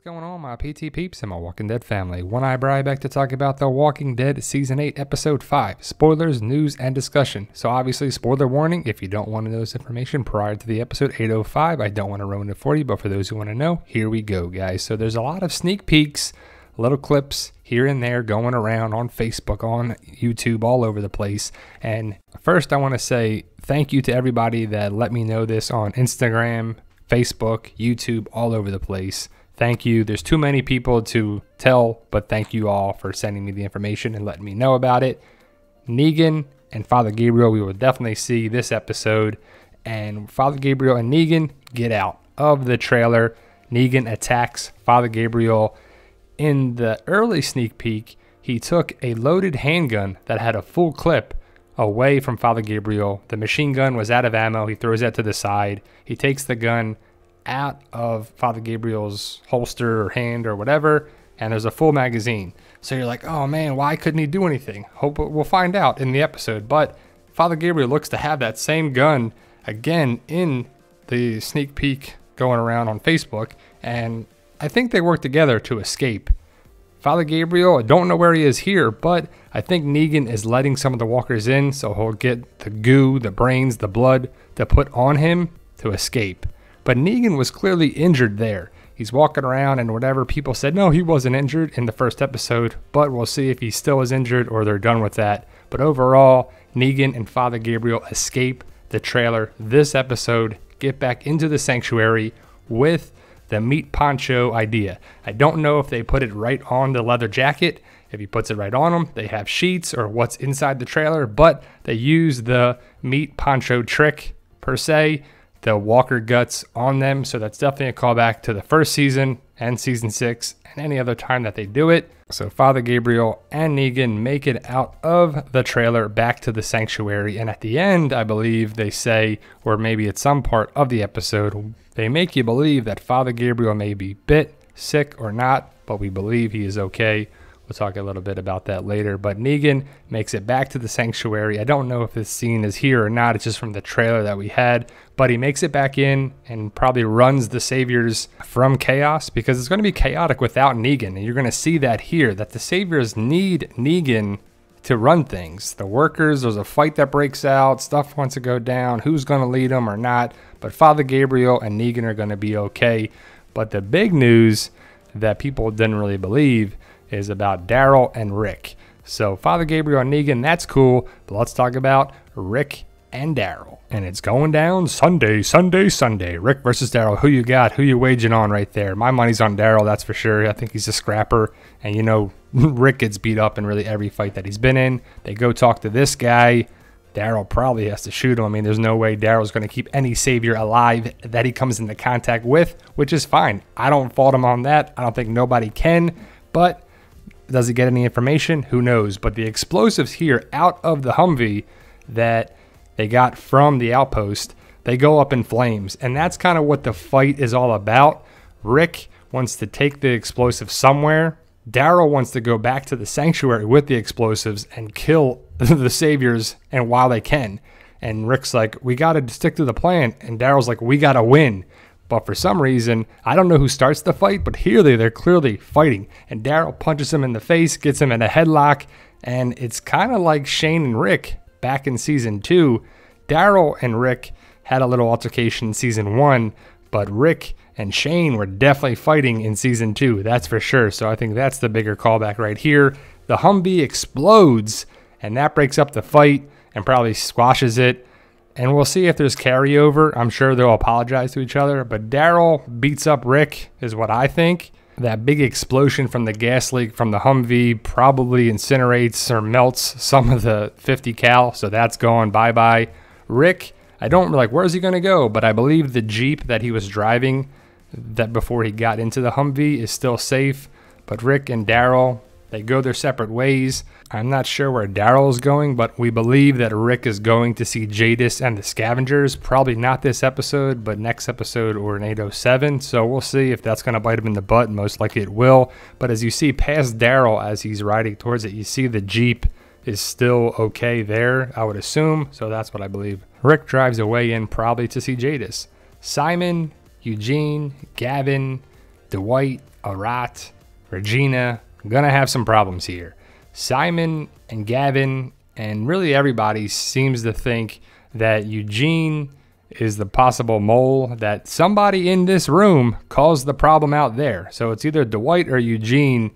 going on, my PT peeps and my Walking Dead family? One Eye Bri back to talk about The Walking Dead Season 8, Episode 5. Spoilers, news, and discussion. So obviously, spoiler warning, if you don't want to know this information prior to the episode 8:05, I don't want to ruin it for you, but for those who want to know, here we go, guys. So there's a lot of sneak peeks, little clips here and there going around on Facebook, on YouTube, all over the place. And first, I want to say thank you to everybody that let me know this on Instagram, Facebook, YouTube, all over the place. Thank you. There's too many people to tell, but thank you all for sending me the information and letting me know about it. Negan and Father Gabriel, we will definitely see this episode. And Father Gabriel and Negan get out of the trailer. Negan attacks Father Gabriel. In the early sneak peek, he took a loaded handgun that had a full clip away from Father Gabriel. The machine gun was out of ammo. He throws that to the side. He takes the gun out of Father Gabriel's holster or hand or whatever, and there's a full magazine. So you're like, oh man, why couldn't he do anything? Hope we'll find out in the episode. But Father Gabriel looks to have that same gun again in the sneak peek going around on Facebook, and I think they work together to escape. Father Gabriel, I don't know where he is here, but I think Negan is letting some of the walkers in, so he'll get the goo, the brains, the blood to put on him to escape. But Negan was clearly injured there. He's walking around and whatever, people said, no, he wasn't injured in the first episode, but we'll see if he still is injured or they're done with that. But overall, Negan and Father Gabriel escape the trailer this episode, get back into the sanctuary with the meat poncho idea. I don't know if they put it right on the leather jacket. If he puts it right on them, they have sheets or what's inside the trailer, but they use the meat poncho trick per se, the walker guts on them. So that's definitely a callback to the first season and season 6 and any other time that they do it. So Father Gabriel and Negan make it out of the trailer back to the sanctuary. And at the end, I believe they say, or maybe at some part of the episode, they make you believe that Father Gabriel may be bit, sick or not, but we believe he is okay. We'll talk a little bit about that later. But Negan makes it back to the sanctuary. I don't know if this scene is here or not. It's just from the trailer that we had. But he makes it back in and probably runs the Saviors from chaos, because it's going to be chaotic without Negan. And you're going to see that here, that the Saviors need Negan to run things. The workers, there's a fight that breaks out. Stuff wants to go down. Who's going to lead them or not? But Father Gabriel and Negan are going to be okay. But the big news that people didn't really believe is about Daryl and Rick. So Father Gabriel and Negan, that's cool, but let's talk about Rick and Daryl. And it's going down Sunday. Rick versus Daryl. Who you got? Who you waging on right there? My money's on Daryl, that's for sure. I think he's a scrapper. And you know, Rick gets beat up in really every fight that he's been in. They go talk to this guy. Daryl probably has to shoot him. I mean, there's no way Daryl's going to keep any Savior alive that he comes into contact with, which is fine. I don't fault him on that. I don't think nobody can, but does he get any information? Who knows? But the explosives here out of the Humvee that they got from the outpost, they go up in flames. And that's kind of what the fight is all about. Rick wants to take the explosives somewhere. Daryl wants to go back to the sanctuary with the explosives and kill the Saviors, and while they can. And Rick's like, we got to stick to the plan. And Daryl's like, we got to win. But for some reason, I don't know who starts the fight, but here they're clearly fighting. And Daryl punches him in the face, gets him in a headlock, and it's kind of like Shane and Rick back in season 2. Daryl and Rick had a little altercation in season 1, but Rick and Shane were definitely fighting in season 2, that's for sure. So I think that's the bigger callback right here. The Humvee explodes, and that breaks up the fight and probably squashes it. And we'll see if there's carryover. I'm sure they'll apologize to each other. But Daryl beats up Rick is what I think. That big explosion from the gas leak from the Humvee probably incinerates or melts some of the 50 cal. So that's gone bye-bye. Rick, I don't like, where's he going to go? But I believe the Jeep that he was driving that before he got into the Humvee is still safe. But Rick and Daryl, they go their separate ways. I'm not sure where Daryl is going, but we believe that Rick is going to see Jadis and the Scavengers. Probably not this episode, but next episode or in 807. So we'll see if that's going to bite him in the butt. Most likely it will. But as you see past Daryl as he's riding towards it, you see the Jeep is still okay there, I would assume. So that's what I believe. Rick drives away in probably to see Jadis. Simon, Eugene, Gavin, Dwight, Arat, Regina, gonna have some problems here. Simon and Gavin and really everybody seems to think that Eugene is the possible mole, that somebody in this room caused the problem out there. So it's either Dwight or Eugene,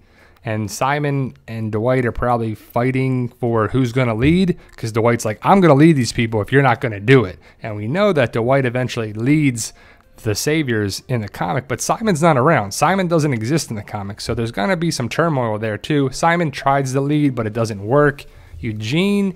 and Simon and Dwight are probably fighting for who's going to lead, because Dwight's like, I'm going to lead these people if you're not going to do it. And we know that Dwight eventually leads the Saviors in the comic, but Simon's not around. Simon doesn't exist in the comic, so there's going to be some turmoil there too. Simon tries to lead, but it doesn't work. Eugene,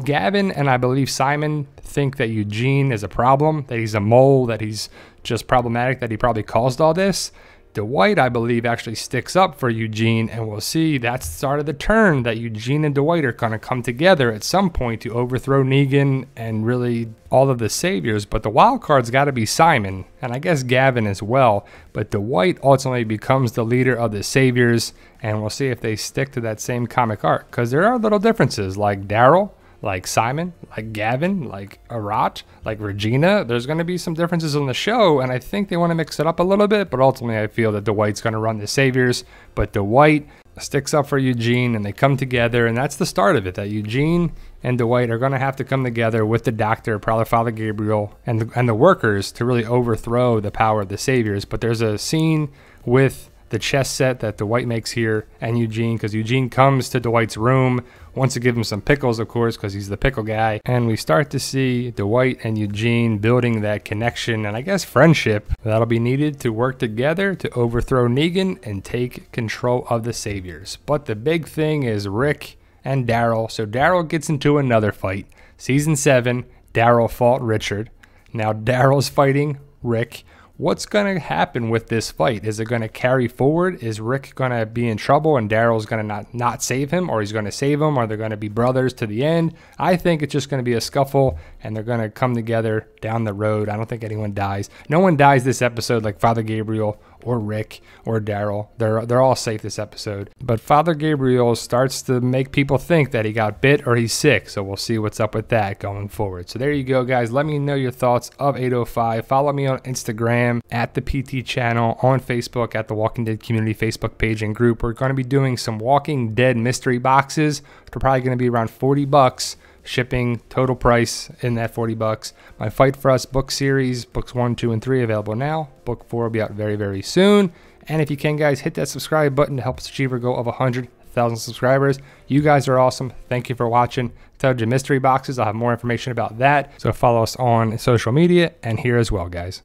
Gavin, and I believe Simon think that Eugene is a problem, that he's a mole, that he's just problematic, that he probably caused all this. Dwight, I believe, actually sticks up for Eugene, and we'll see that's the start of the turn, that Eugene and Dwight are going to come together at some point to overthrow Negan and really all of the Saviors. But the wild card's got to be Simon, and I guess Gavin as well. But Dwight ultimately becomes the leader of the Saviors, and we'll see if they stick to that same comic arc, because there are little differences, like Daryl, like Simon, like Gavin, like Arat, like Regina. There's going to be some differences on the show, and I think they want to mix it up a little bit, but ultimately I feel that Dwight's going to run the Saviors. But Dwight sticks up for Eugene, and they come together, and that's the start of it, that Eugene and Dwight are going to have to come together with the Doctor, probably Father Gabriel, and the workers to really overthrow the power of the Saviors. But there's a scene with the chess set that Dwight makes here and Eugene, because Eugene comes to Dwight's room, wants to give him some pickles, of course, because he's the pickle guy. And we start to see Dwight and Eugene building that connection and I guess friendship that'll be needed to work together to overthrow Negan and take control of the Saviors. But the big thing is Rick and Daryl. So Daryl gets into another fight. Season 7, Daryl fought Richard. Now Daryl's fighting Rick. What's going to happen with this fight? Is it going to carry forward? Is Rick going to be in trouble and Daryl's going to not save him, or he's going to save him? Are they going to be brothers to the end? I think it's just going to be a scuffle and they're going to come together down the road. I don't think anyone dies. No one dies this episode, like Father Gabriel or Rick or Daryl. They're all safe this episode. But Father Gabriel starts to make people think that he got bit or he's sick. So we'll see what's up with that going forward. So there you go, guys. Let me know your thoughts of 805. Follow me on Instagram at the PT channel, on Facebook at the Walking Dead Community Facebook page and group. We're going to be doing some Walking Dead mystery boxes. They're probably going to be around $40. Shipping, total price in that $40. My Fight For Us book series, books 1, 2, and 3 available now. Book 4 will be out very, very soon. And if you can, guys, hit that subscribe button to help us achieve our goal of 100,000 subscribers. You guys are awesome. Thank you for watching. Told you mystery boxes. I'll have more information about that. So follow us on social media and here as well, guys.